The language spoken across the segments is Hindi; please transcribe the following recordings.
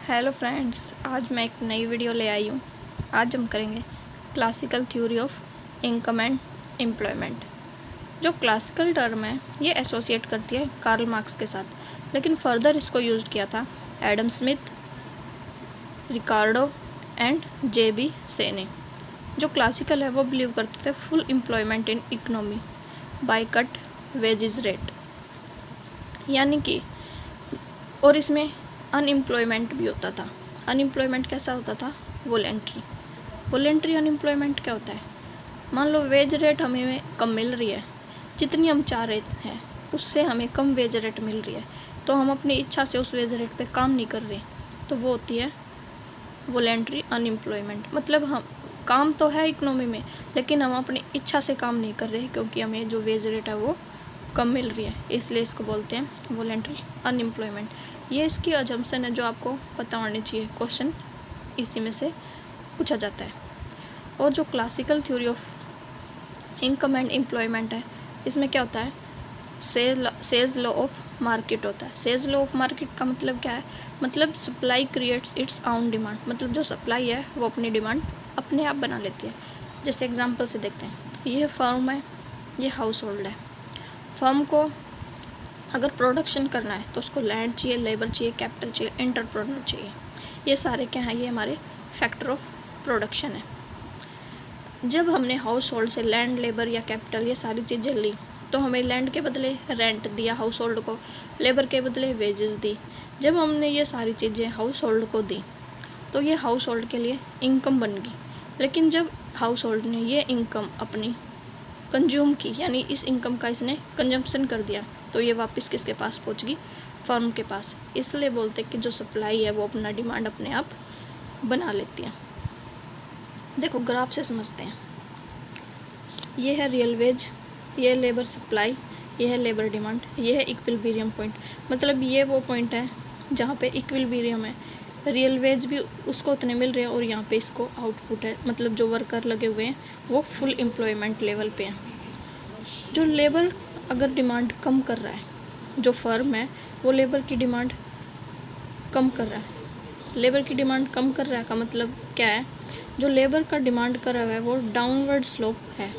हेलो फ्रेंड्स, आज मैं एक नई वीडियो ले आई हूँ। आज हम करेंगे classical theory of income and employment. जो क्लासिकल टर्म है ये एसोसिएट करती है कार्ल मार्क्स के साथ, लेकिन फर्दर इसको यूज़ किया था Adam Smith, Ricardo and JB. से ने। जो क्लासिकल है वो बिलीव करते थे full employment in economy bye cut wages rate, यानी कि और इसमें अनएम्प्लॉयमेंट भी होता था। अनएम्प्लॉयमेंट कैसा होता था? वॉलेंट्री अनएम्प्लॉयमेंट क्या होता है? मान लो वेज रेट हमें कम मिल रही है, जितनी हम चाह रहे हैं उससे हमें कम वेज रेट मिल रही है, तो हम अपनी इच्छा से उस वेज रेट पे काम नहीं कर रहे, तो वो होती है वॉलेंट्री अनएम्प्लॉयमेंट। मतलब हम काम तो है इकोनॉमी में, लेकिन हम अपनी इच्छा से काम नहीं कर रहे क्योंकि हमें जो वेज रेट है वो कम मिल रही है, इसलिए इसको बोलते हैं वॉलेंट्री अनएम्प्लॉयमेंट। ये इसकी अजम्पशन है जो आपको पता होनी चाहिए, क्वेश्चन इसी में से पूछा जाता है। और जो classical theory of income and employment है, इसमें क्या होता है? सेल्स लॉ ऑफ मार्केट होता है। सेल्स लॉ ऑफ मार्केट का मतलब क्या है? मतलब supply creates its own demand. मतलब जो सप्लाई है वो अपनी डिमांड अपने आप बना लेती है। जैसे एग्जांपल से देखते हैं, ये फर्म है, ये हाउस होल्ड है। फर्म को अगर प्रोडक्शन करना है तो उसको लैंड चाहिए, लेबर चाहिए, कैपिटल चाहिए, एंटरप्रेन्योर चाहिए। ये सारे क्या हैं? ये हमारे फैक्टर ऑफ प्रोडक्शन है। जब हमने हाउस होल्ड से लैंड, लेबर या कैपिटल ये सारी चीज़ें ली, तो हमें लैंड के बदले रेंट दिया हाउस होल्ड को, लेबर के बदले वेजेस दी। जब हमने ये सारी चीज़ें हाउस होल्ड को दी तो ये हाउस होल्ड के लिए इनकम बन गई। लेकिन जब हाउस होल्ड ने ये इनकम अपनी कंज्यूम की, यानी इस इनकम का इसने कंजम्पशन कर दिया, तो ये वापस किसके पास पहुंच गई? फर्म के पास। इसलिए बोलते हैं कि जो सप्लाई है वो अपना डिमांड अपने आप बना लेती है। देखो ग्राफ से समझते हैं। ये है रियल वेज, ये है लेबर सप्लाई, ये है लेबर डिमांड, ये है इक्विलिब्रियम पॉइंट। मतलब ये वो पॉइंट है जहाँ पे इक्विलिब्रियम है, रियल वेज भी उसको उतने मिल रहे हैं और यहाँ पे इसको आउटपुट है, मतलब जो वर्कर लगे हुए हैं वो फुल एम्प्लॉयमेंट लेवल पे हैं। जो लेबर अगर डिमांड कम कर रहा है, जो फर्म है वो लेबर की डिमांड कम कर रहा है। लेबर की डिमांड कम कर रहा है का मतलब क्या है? जो लेबर का डिमांड कर रहा है वो डाउनवर्ड स्लोप है।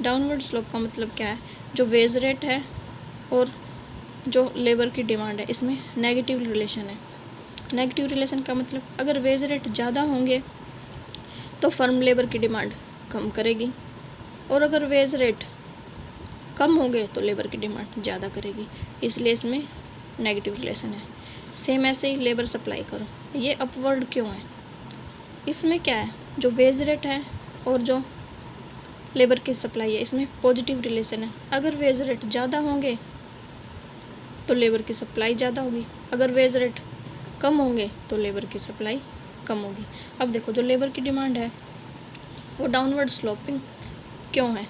डाउनवर्ड स्लोप का मतलब क्या है? जो वेज रेट है और जो लेबर की डिमांड है इसमें नेगेटिव रिलेशन है। नेगेटिव रिलेशन का मतलब अगर वेज रेट ज़्यादा होंगे तो फर्म लेबर की डिमांड कम करेगी, और अगर वेज रेट कम होंगे तो लेबर की डिमांड ज़्यादा करेगी, इसलिए इसमें नेगेटिव रिलेशन है। सेम ऐसे ही लेबर सप्लाई करो, ये अपवर्ड क्यों है? इसमें क्या है? जो वेज रेट है और जो लेबर की सप्लाई है इसमें पॉजिटिव रिलेशन है। अगर वेज रेट ज़्यादा होंगे तो लेबर की सप्लाई ज़्यादा होगी, अगर वेज रेट कम होंगे तो लेबर की सप्लाई कम होगी। अब देखो जो लेबर की डिमांड है वो डाउनवर्ड स्लोपिंग क्यों है?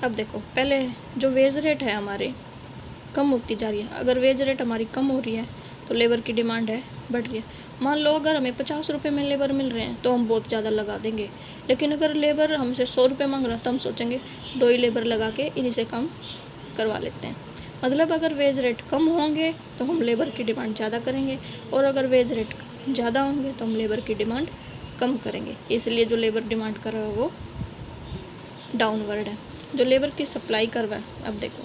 अब देखो पहले जो वेज रेट है हमारे कम होती जा रही है, अगर वेज रेट हमारी कम हो रही है तो लेबर की डिमांड है बढ़ रही है। मान लो अगर हमें 50 रुपये में लेबर मिल रहे हैं तो हम बहुत ज़्यादा लगा देंगे, लेकिन अगर लेबर हमसे 100 रुपये मांग रहा है तो हम सोचेंगे 2 ही लेबर लगा के इन्हीं से काम करवा लेते हैं। मतलब अगर वेज रेट कम होंगे तो हम लेबर की डिमांड ज़्यादा करेंगे, और अगर वेज रेट ज़्यादा होंगे तो हम लेबर की डिमांड कम करेंगे। इसलिए जो लेबर डिमांड कर रहा है वो डाउनवर्ड है। जो लेबर की सप्लाई कर रहा है, अब देखो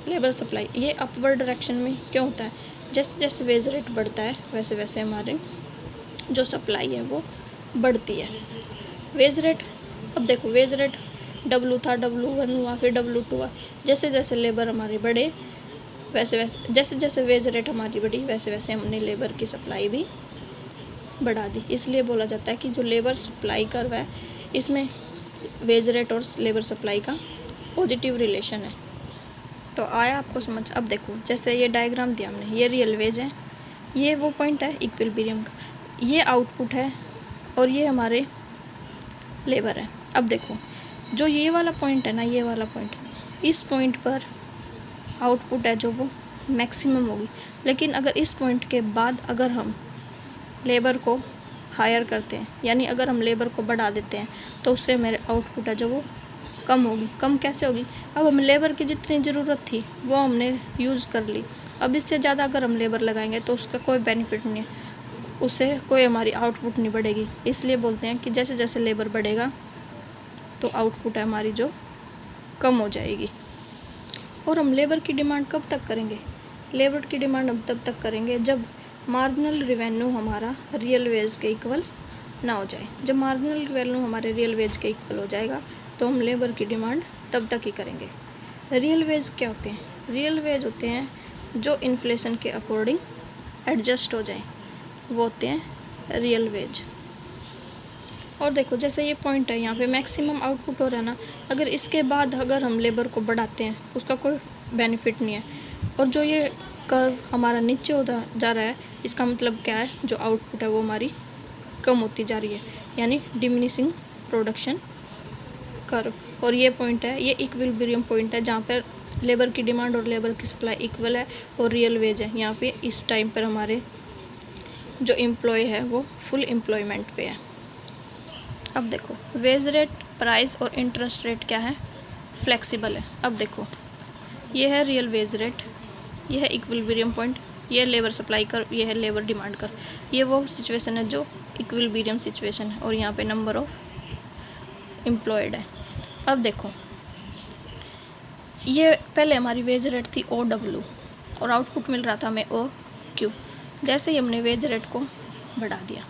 लेबर सप्लाई ये अपवर्ड डायरेक्शन में क्यों होता है? जैसे जैसे वेज रेट बढ़ता है वैसे वैसे हमारे जो सप्लाई है वो बढ़ती है। वेज रेट, अब देखो वेज रेट W था, W1 हुआ, फिर W2 हुआ। जैसे जैसे लेबर हमारे बढ़े वैसे वैसे, जैसे जैसे वेज रेट हमारी बढ़ी वैसे वैसे हमने लेबर की सप्लाई भी बढ़ा दी। इसलिए बोला जाता है कि जो लेबर सप्लाई कर रहा है इसमें वेज रेट और लेबर सप्लाई का पॉजिटिव रिलेशन है। तो आया आपको समझ? अब देखो जैसे ये डायग्राम दिया हमने, ये रियल वेज है, ये वो पॉइंट है इक्विलिब्रियम का, ये आउटपुट है और ये हमारे लेबर है। अब देखो जो ये वाला पॉइंट है ना, ये वाला पॉइंट, इस पॉइंट पर आउटपुट है जो वो मैक्सिमम होगी, लेकिन अगर इस पॉइंट के बाद अगर हम लेबर को हायर करते हैं, यानी अगर हम लेबर को बढ़ा देते हैं तो उससे मेरे आउटपुट है जो वो कम होगी। कम कैसे होगी? अब हम लेबर की जितनी ज़रूरत थी वो हमने यूज़ कर ली, अब इससे ज़्यादा अगर हम लेबर लगाएंगे तो उसका कोई बेनिफिट नहीं है, उससे कोई हमारी आउटपुट नहीं बढ़ेगी। इसलिए बोलते हैं कि जैसे जैसे लेबर बढ़ेगा तो आउटपुट है हमारी जो कम हो जाएगी। और हम लेबर की डिमांड कब तक करेंगे? लेबर की डिमांड हम तब तक करेंगे जब मार्जिनल रेवेन्यू हमारा रियल वेज के इक्वल ना हो जाए। जब मार्जिनल रेवेन्यू हमारे रियल वेज के इक्वल हो जाएगा तो हम लेबर की डिमांड तब तक ही करेंगे। रियल वेज क्या होते हैं? रियल वेज होते हैं जो इन्फ्लेशन के अकॉर्डिंग एडजस्ट हो जाएं, वो होते हैं रियल वेज। और देखो जैसे ये पॉइंट है, यहाँ पे मैक्सिमम आउटपुट हो रहा है ना, अगर इसके बाद अगर हम लेबर को बढ़ाते हैं उसका कोई बेनिफिट नहीं है। और जो ये कर्व हमारा नीचे होता जा रहा है, इसका मतलब क्या है? जो आउटपुट है वो हमारी कम होती जा रही है, यानी डिमिनिशिंग प्रोडक्शन कर्व। और ये पॉइंट है, ये इक्विलिब्रियम पॉइंट है जहाँ पर लेबर की डिमांड और लेबर की सप्लाई इक्वल है और रियल वेज है। यहाँ पे इस टाइम पर हमारे जो एम्प्लॉय है वो फुल एम्प्लॉयमेंट पे है। अब देखो वेज रेट, प्राइस और इंटरेस्ट रेट क्या है? फ्लेक्सिबल है। अब देखो ये है रियल वेज रेट, ये है इक्विलिब्रियम पॉइंट, ये है लेबर सप्लाई कर्व, ये है लेबर डिमांड कर्व। ये वो सिचुएशन है जो इक्विलिब्रियम सिचुएशन है और यहाँ पे नंबर ऑफ एम्प्लॉयड है। अब देखो ये पहले हमारी वेज रेट थी OW और आउटपुट मिल रहा था हमें OQ। जैसे ही हमने वेज रेट को बढ़ा दिया,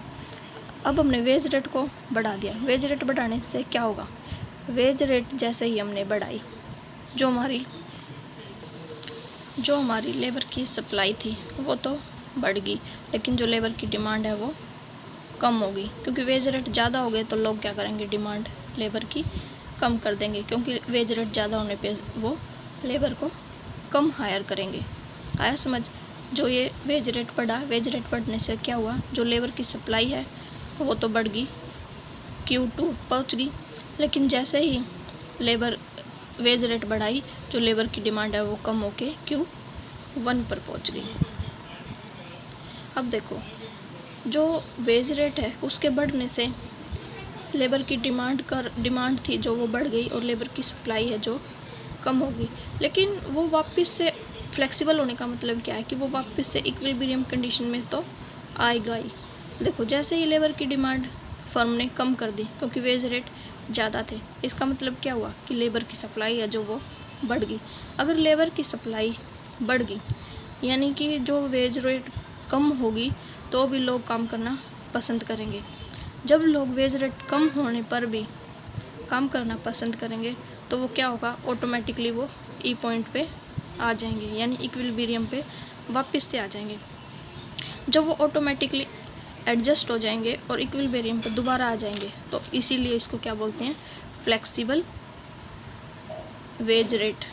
अब हमने वेज रेट को बढ़ा दिया। वेज रेट बढ़ाने से क्या होगा? वेज रेट जैसे ही हमने बढ़ाई, जो हमारी लेबर की सप्लाई थी वो तो बढ़ गई, लेकिन जो लेबर की डिमांड है वो कम होगी। क्योंकि वेज रेट ज़्यादा हो गए तो लोग क्या करेंगे? डिमांड लेबर की कम कर देंगे, क्योंकि वेज रेट ज़्यादा होने पे वो लेबर को कम हायर करेंगे। आया समझ? जो ये वेज रेट बढ़ा, वेज रेट बढ़ने से क्या हुआ? जो लेबर की सप्लाई है वो तो बढ़ गई, Q2 पहुँच गई, लेकिन जैसे ही लेबर वेज रेट बढ़ाई, जो लेबर की डिमांड है वो कम होके Q1 पर पहुँच गई। अब देखो जो वेज रेट है उसके बढ़ने से लेबर की डिमांड थी जो वो बढ़ गई और लेबर की सप्लाई है जो कम होगी, लेकिन वो वापस से फ्लेक्सिबल होने का मतलब क्या है? कि वो वापस से इक्विलिब्रियम कंडीशन में तो आएगा ही। देखो जैसे ही लेबर की डिमांड फर्म ने कम कर दी क्योंकि वेज रेट ज़्यादा थे, इसका मतलब क्या हुआ? कि लेबर की सप्लाई है जो वो बढ़ गई। अगर लेबर की सप्लाई बढ़ गई यानी कि जो वेज रेट कम होगी तो भी लोग काम करना पसंद करेंगे। जब लोग वेज रेट कम होने पर भी काम करना पसंद करेंगे तो वो क्या होगा? ऑटोमेटिकली वो ई पॉइंट पे आ जाएंगे, यानी इक्विलिब्रियम पे वापस से आ जाएंगे। जब वो ऑटोमेटिकली एडजस्ट हो जाएंगे और इक्विलिब्रियम पे दोबारा आ जाएंगे, तो इसीलिए इसको क्या बोलते हैं? Flexible wage rate.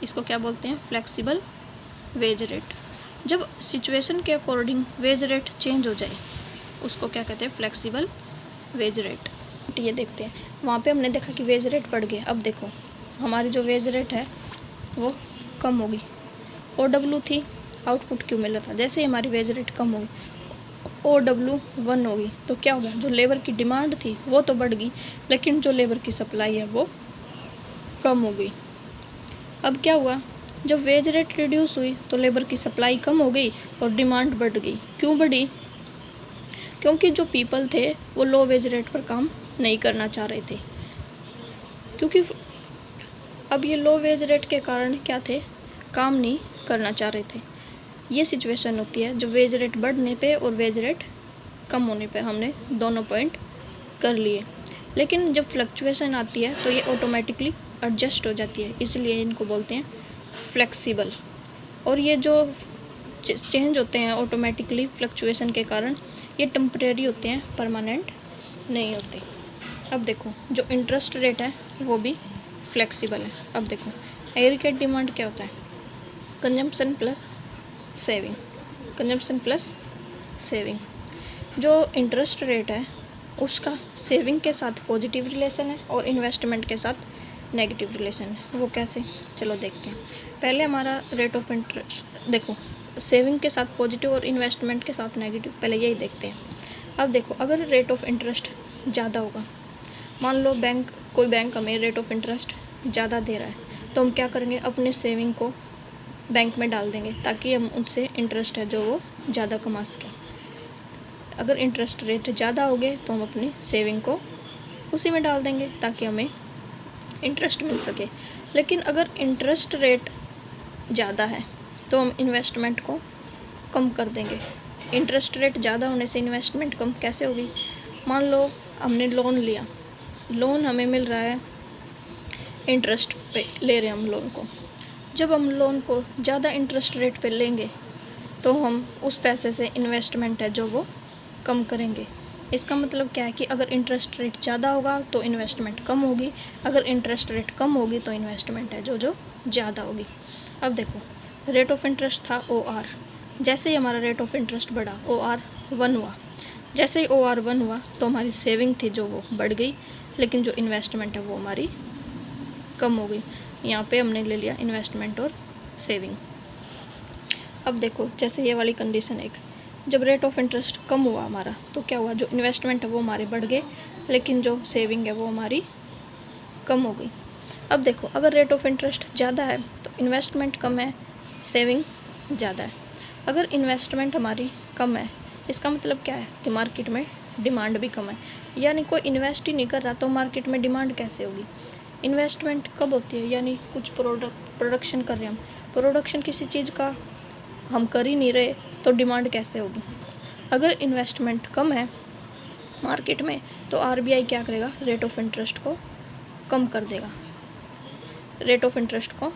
इसको क्या बोलते हैं? Flexible wage rate. जब सिचुएशन के अकॉर्डिंग वेज रेट चेंज हो जाए उसको क्या कहते हैं? Flexible wage rate. ये देखते हैं, वहाँ पे हमने देखा कि वेज रेट बढ़ गए। अब देखो हमारी जो वेज रेट है वो कम होगी, OW थी, आउटपुट क्यों मिल रहा था? जैसे ही हमारी वेज रेट कम होगी OW1 होगी तो क्या होगा? जो लेबर की डिमांड थी वो तो बढ़ गई, लेकिन जो लेबर की सप्लाई है वो कम हो गई। अब क्या हुआ? जब वेज रेट रिड्यूस हुई तो लेबर की सप्लाई कम हो गई और डिमांड बढ़ गई। क्यों बढ़ी? क्योंकि जो पीपल थे वो लो वेज रेट पर काम नहीं करना चाह रहे थे, क्योंकि अब ये लो वेज रेट के कारण क्या थे? काम नहीं करना चाह रहे थे। ये सिचुएशन होती है जो वेज रेट बढ़ने पे और वेज रेट कम होने पे हमने दोनों पॉइंट कर लिए। लेकिन जब फ्लक्चुएशन आती है तो ये ऑटोमेटिकली एडजस्ट हो जाती है, इसलिए इनको बोलते हैं फ्लेक्सिबल। और ये जो चेंज होते हैं ऑटोमेटिकली फ्लक्चुएशन के कारण, ये टेम्परेरी होते हैं, परमानेंट नहीं होते। अब देखो जो इंटरेस्ट रेट है वो भी फ्लेक्सिबल है। अब देखो एग्रीगेट डिमांड क्या होता है? Consumption plus saving, consumption plus saving. जो इंटरेस्ट रेट है उसका सेविंग के साथ पॉजिटिव रिलेशन है और इन्वेस्टमेंट के साथ नेगेटिव रिलेशन है। वो कैसे? चलो देखते हैं। पहले हमारा रेट ऑफ इंटरेस्ट देखो, सेविंग के साथ पॉजिटिव और इन्वेस्टमेंट के साथ नेगेटिव, पहले यही देखते हैं। अब देखो अगर रेट ऑफ इंटरेस्ट ज़्यादा होगा, मान लो कोई बैंक हमें रेट ऑफ इंटरेस्ट ज़्यादा दे रहा है, तो हम क्या करेंगे? अपने सेविंग को बैंक में डाल देंगे ताकि हम उनसे इंटरेस्ट है जो वो ज़्यादा कमा सकें। अगर इंटरेस्ट रेट ज़्यादा हो गए तो हम अपनी सेविंग को उसी में डाल देंगे ताकि हमें इंटरेस्ट मिल सके। लेकिन अगर इंटरेस्ट रेट ज़्यादा है तो हम इन्वेस्टमेंट को कम कर देंगे। इंटरेस्ट रेट ज़्यादा होने से इन्वेस्टमेंट कम कैसे होगी? मान लो हमने लोन लिया, लोन हमें मिल रहा है, इंटरेस्ट पे ले रहे हैं हम लोन को। जब हम लोन को ज़्यादा इंटरेस्ट रेट पे लेंगे तो हम उस पैसे से इन्वेस्टमेंट है जो वो कम करेंगे। इसका मतलब क्या है कि अगर इंटरेस्ट रेट ज़्यादा होगा तो इन्वेस्टमेंट कम होगी, अगर इंटरेस्ट रेट कम होगी तो इन्वेस्टमेंट है जो ज़्यादा होगी। अब देखो, रेट ऑफ इंटरेस्ट था OR, जैसे ही हमारा रेट ऑफ इंटरेस्ट बढ़ा OR 1 हुआ। जैसे ही OR 1 हुआ तो हमारी सेविंग थी जो वो बढ़ गई, लेकिन जो इन्वेस्टमेंट है वो हमारी कम हो गई। यहाँ पे हमने ले लिया इन्वेस्टमेंट और सेविंग। अब देखो, जैसे ये वाली कंडीशन एक, जब रेट ऑफ इंटरेस्ट कम हुआ हमारा तो क्या हुआ, जो इन्वेस्टमेंट है वो हमारे बढ़ गए, लेकिन जो सेविंग है वो हमारी कम हो गई। अब देखो, अगर रेट ऑफ इंटरेस्ट ज़्यादा है तो इन्वेस्टमेंट कम है, सेविंग ज़्यादा है। अगर इन्वेस्टमेंट हमारी कम है, इसका मतलब क्या है कि मार्केट में डिमांड भी कम है, यानी कोई इन्वेस्ट ही नहीं कर रहा तो मार्केट में डिमांड कैसे होगी? इन्वेस्टमेंट कब होती है? यानी कुछ प्रोडक्शन कर रहे हैं हम, प्रोडक्शन किसी चीज़ का हम कर ही नहीं रहे तो डिमांड कैसे होगी? अगर इन्वेस्टमेंट कम है मार्केट में तो RBI क्या करेगा, रेट ऑफ इंटरेस्ट को कम कर देगा, रेट ऑफ इंटरेस्ट को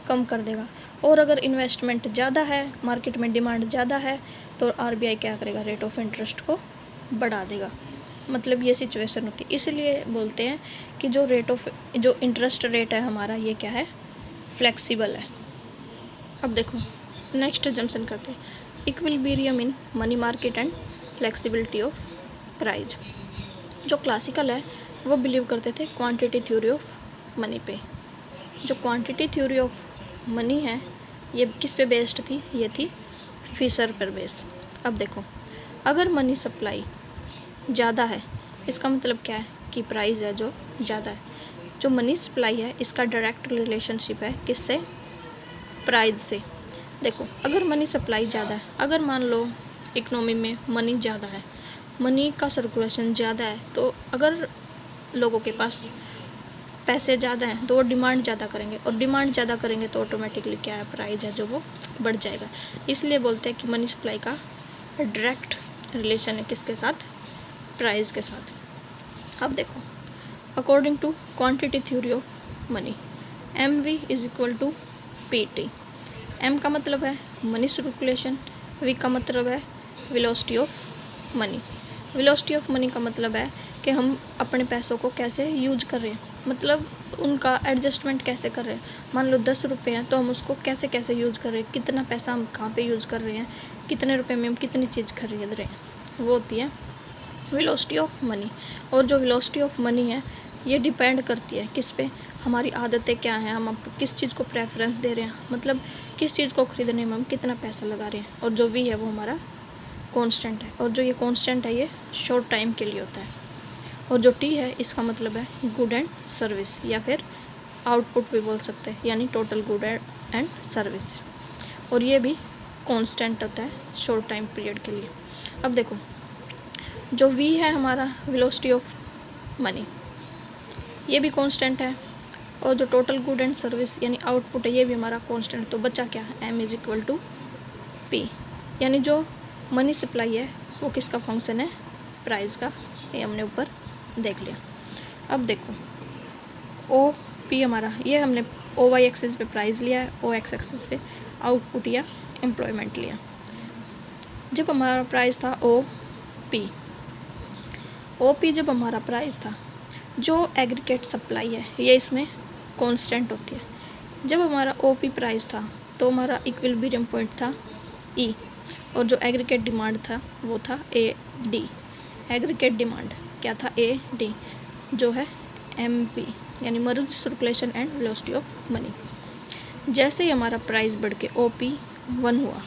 कम कर देगा। और अगर इन्वेस्टमेंट ज़्यादा है, मार्केट में डिमांड ज़्यादा है, तो RBI क्या करेगा, रेट ऑफ इंटरेस्ट को बढ़ा देगा। मतलब ये सिचुएशन होती है। इसलिए बोलते हैं कि जो इंटरेस्ट रेट है हमारा, ये क्या है, फ्लेक्सिबल है। अब देखो, नेक्स्ट जंक्शन करते हैं, equilibrium in money market and flexibility of price. जो क्लासिकल है वो बिलीव करते थे क्वांटिटी थ्योरी ऑफ मनी पे। जो क्वांटिटी थ्योरी ऑफ मनी है ये किस पे बेस्ड थी? ये थी फिशर पर बेस। अब देखो, अगर मनी सप्लाई ज़्यादा है, इसका मतलब क्या है कि प्राइस है जो ज़्यादा है। जो मनी सप्लाई है इसका डायरेक्ट रिलेशनशिप है किससे? प्राइस से। देखो, अगर मनी सप्लाई ज़्यादा है, अगर मान लो इकोनॉमी में मनी ज़्यादा है, मनी का सर्कुलेशन ज़्यादा है, तो अगर लोगों के पास पैसे ज़्यादा हैं तो वो डिमांड ज़्यादा करेंगे, और डिमांड ज़्यादा करेंगे तो ऑटोमेटिकली क्या है, प्राइस है जो वो बढ़ जाएगा। इसलिए बोलते हैं कि मनी सप्लाई का डायरेक्ट रिलेशन है किसके साथ? प्राइस के साथ। अब देखो, according to quantity theory of money, MV is equal to PT। M का मतलब है मनी सर्कुलेशन, V का मतलब है velocity of money. Velocity of money का मतलब है कि हम अपने पैसों को कैसे यूज कर रहे हैं, मतलब उनका एडजस्टमेंट कैसे कर रहे हैं। मान लो 10 रुपये हैं तो हम उसको कैसे कैसे यूज कर रहे हैं, कितना पैसा हम कहाँ पे यूज़ कर रहे हैं, कितने रुपए में हम कितनी चीज़ खरीद रहे हैं, वो होती है वेलोसिटी ऑफ मनी। और जो वेलोसिटी ऑफ मनी है ये डिपेंड करती है किस पे, हमारी आदतें क्या हैं, हम किस चीज़ को प्रेफरेंस दे रहे हैं, मतलब किस चीज़ को खरीदने में हम कितना पैसा लगा रहे हैं। और जो V है वो हमारा कांस्टेंट है, और जो ये कांस्टेंट है ये शॉर्ट टाइम के लिए होता है। और जो T है इसका मतलब है गुड एंड सर्विस, या फिर आउटपुट भी बोल सकते हैं, यानी टोटल गुड एंड सर्विस। और ये भी कांस्टेंट होता है शॉर्ट टाइम पीरियड के लिए। अब देखो, जो V है हमारा वेलोसिटी ऑफ मनी, ये भी कांस्टेंट है, और जो टोटल गुड एंड सर्विस यानी आउटपुट है ये भी हमारा कांस्टेंट। तो बचा क्या है, M is equal to P, यानी जो मनी सप्लाई है वो किसका फंक्शन है, प्राइस का। ये हमने ऊपर देख लिया। अब देखो, OP हमारा, ये हमने OY एक्सिस पे प्राइस लिया है, OX एक्सिस पे आउटपुट या एम्प्लॉयमेंट लिया। जब हमारा प्राइस था OP जब हमारा प्राइस था, जो एग्रीगेट सप्लाई है ये इसमें कांस्टेंट होती है। जब हमारा OP प्राइस था तो हमारा इक्विलिब्रियम पॉइंट था E, और जो एग्रीगेट डिमांड था वो था AD। एग्रीगेट डिमांड क्या था, AD, जो है MV यानी money circulation and velocity of money. जैसे ही हमारा प्राइस बढ़ के OP 1 हुआ,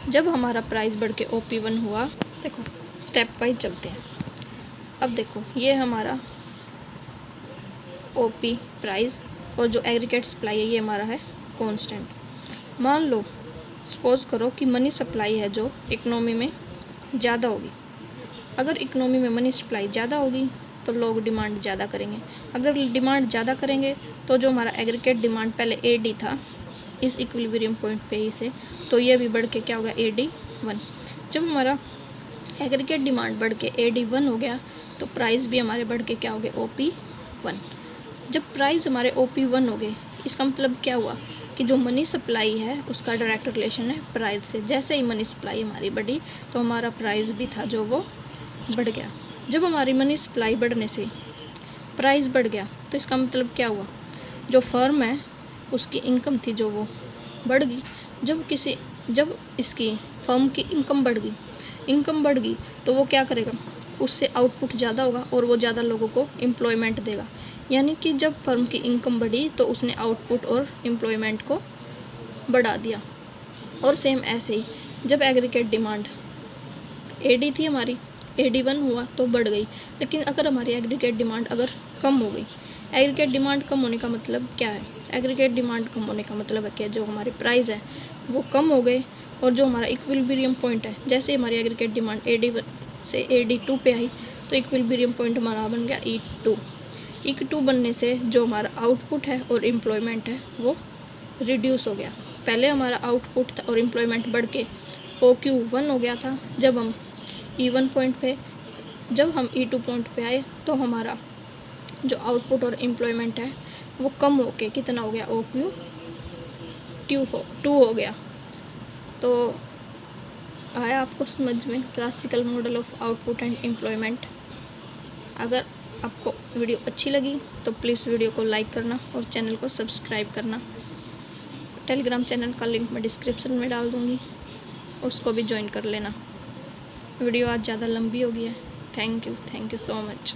जब हमारा प्राइस बढ़ के OP 1 हुआ, देखो स्टेप वाइज चलते हैं। अब देखो, ये हमारा OP प्राइस और जो एग्रीगेट सप्लाई है ये हमारा है कांस्टेंट। मान लो सपोज करो कि मनी सप्लाई है जो इकोनॉमी में ज़्यादा होगी, अगर इकोनॉमी में मनी सप्लाई ज़्यादा होगी तो लोग डिमांड ज़्यादा करेंगे। अगर डिमांड ज़्यादा करेंगे तो जो हमारा एग्रीगेट डिमांड पहले AD था इस इक्विलिब्रियम पॉइंट पे ही से, तो ये भी बढ़ के क्या होगा AD1। जब हमारा एग्रीगेट डिमांड बढ़ के AD1 हो गया तो प्राइस भी हमारे बढ़ के क्या हो गए OP1। जब प्राइस हमारे OP1 हो गए, इसका मतलब क्या हुआ कि जो मनी सप्लाई है उसका डायरेक्ट रिलेशन है प्राइस से। जैसे ही मनी सप्लाई हमारी बढ़ी तो हमारा प्राइस भी था जो वो बढ़ गया। जब हमारी मनी सप्लाई बढ़ने से प्राइस बढ़ गया तो इसका मतलब क्या हुआ, जो फर्म है उसकी इनकम थी जो वो बढ़ गई। जब इसकी फर्म की इनकम बढ़ गई तो वो क्या करेगा, उससे आउटपुट ज़्यादा होगा और वो ज़्यादा लोगों को एम्प्लॉयमेंट देगा। यानी कि जब फर्म की इनकम बढ़ी तो उसने आउटपुट और एम्प्लॉयमेंट को बढ़ा दिया। और सेम ऐसे ही जब एग्रीगेट डिमांड AD थी हमारी, AD1 हुआ तो बढ़ गई। लेकिन अगर हमारी एग्रीगेट डिमांड अगर कम हो गई, एग्रीगेट डिमांड कम होने का मतलब क्या है, एग्रीगेट डिमांड कम होने का मतलब है कि जो हमारे प्राइस है वो कम हो गए और जो हमारा इक्विलिब्रियम पॉइंट है, जैसे हमारी एग्रीगेट डिमांड AD1 से AD2 पे आई तो इक्विलिब्रियम पॉइंट हमारा बन गया E2 बनने से जो हमारा आउटपुट है और एम्प्लॉयमेंट है वो रिड्यूस हो गया। पहले हमारा आउटपुट था और एम्प्लॉयमेंट बढ़ के OQ1 हो गया था। जब हम E1 पॉइंट पे, जब हम E2 पॉइंट पे आए तो हमारा जो आउटपुट और एम्प्लॉयमेंट है वो कम होके कितना हो गया OQ2 हो गया। तो आया आपको समझ में classical model of output and employment. अगर आपको वीडियो अच्छी लगी तो प्लीज़ वीडियो को लाइक करना और चैनल को सब्सक्राइब करना। टेलीग्राम चैनल का लिंक मैं डिस्क्रिप्शन में डाल दूँगी, उसको भी ज्वाइन कर लेना। वीडियो आज ज़्यादा लंबी हो गई है। Thank you so much.